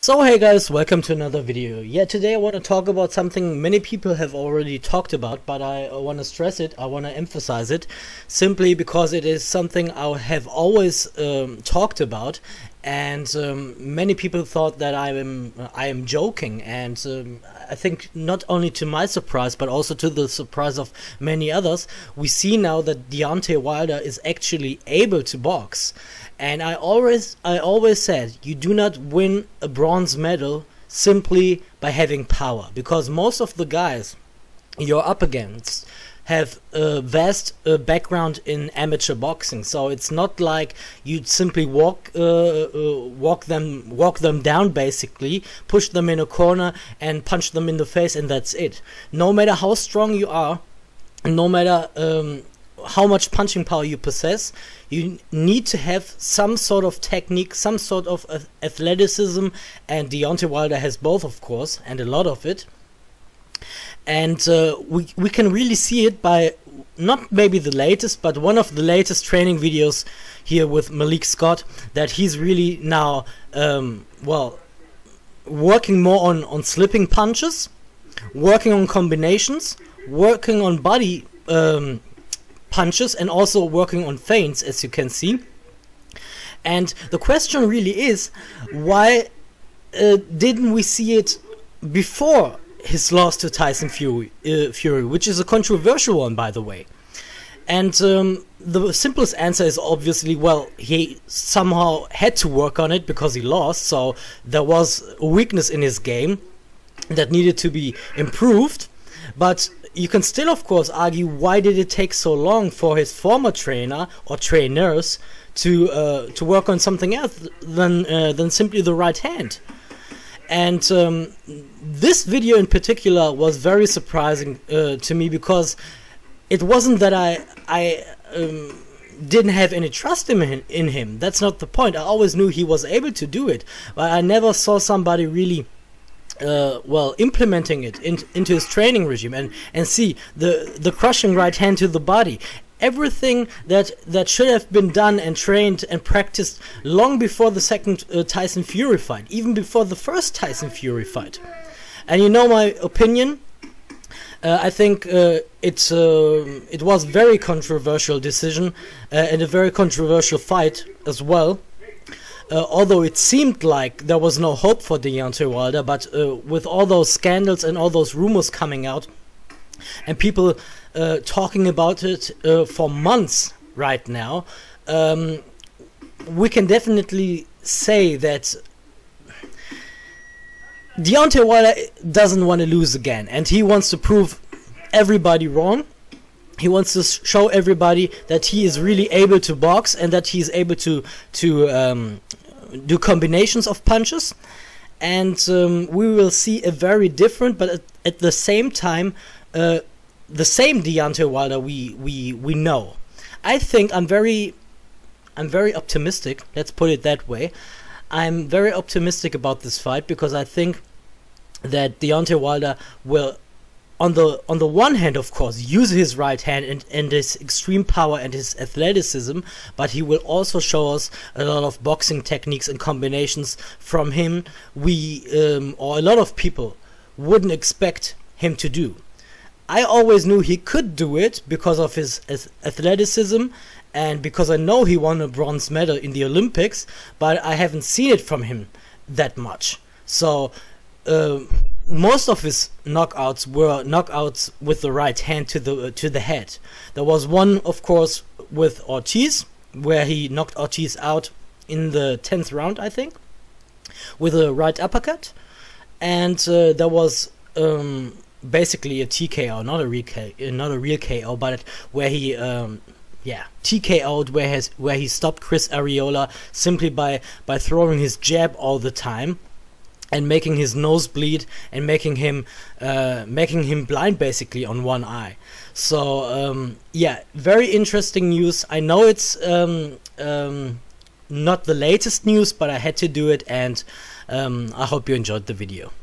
So hey guys, welcome to another video. Yeah, today I want to talk about something many people have already talked about, but I want to stress it, I want to emphasize it, simply because it is something I have always talked about, and many people thought that I am joking, and I think not only to my surprise, but also to the surprise of many others, we see now that Deontay Wilder is actually able to box. And I always said you do not win a bronze medal simply by having power, because most of the guys you're up against have a vast background in amateur boxing, so it's not like you'd simply walk them down, basically push them in a corner and punch them in the face, and that's it. No matter how strong you are, no matter how much punching power you possess, you need to have some sort of technique, some sort of athleticism, and Deontay Wilder has both, of course, and a lot of it. And we can really see it by not maybe the latest, but one of the latest training videos here with Malik Scott, that he's really now well, working more on slipping punches, working on combinations, working on body punches, and also working on feints, as you can see. And the question really is, why didn't we see it before his loss to Tyson Fury, which is a controversial one, by the way? And the simplest answer is obviously, well, he somehow had to work on it because he lost, so there was a weakness in his game that needed to be improved. But you can still, of course, argue, why did it take so long for his former trainer or trainers to work on something else than simply the right hand? And this video in particular was very surprising to me, because it wasn't that I didn't have any trust in him. That's not the point. I always knew he was able to do it, but I never saw somebody really well, implementing it into his training regime, and see the crushing right hand to the body. Everything that should have been done and trained and practiced long before the second Tyson Fury fight, even before the first Tyson Fury fight. And you know my opinion, I think it was a very controversial decision and a very controversial fight as well. Although it seemed like there was no hope for Deontay Wilder, but with all those scandals and all those rumors coming out, and people talking about it for months right now, we can definitely say that Deontay Wilder doesn't want to lose again, and he wants to prove everybody wrong. He wants to show everybody that he is really able to box, and that he is able to do combinations of punches. And we will see a very different, but at the same time, the same Deontay Wilder we know. I think I'm very optimistic. Let's put it that way. I'm very optimistic about this fight, because I think that Deontay Wilder will, on the one hand, of course, use his right hand and his extreme power and his athleticism, but he will also show us a lot of boxing techniques and combinations from him or a lot of people wouldn't expect him to do. I always knew he could do it because of his athleticism, and because I know he won a bronze medal in the Olympics, but I haven't seen it from him that much. So most of his knockouts were knockouts with the right hand to the head. There was one, of course, with Ortiz, where he knocked Ortiz out in the 10th round, I think, with a right uppercut. And there was basically a TKO, not a real KO, but where he TKO'd, where he stopped Chris Arreola simply by throwing his jab all the time, and making his nose bleed, and making him blind basically on one eye. So yeah, very interesting news. I know it's not the latest news, but I had to do it, and I hope you enjoyed the video.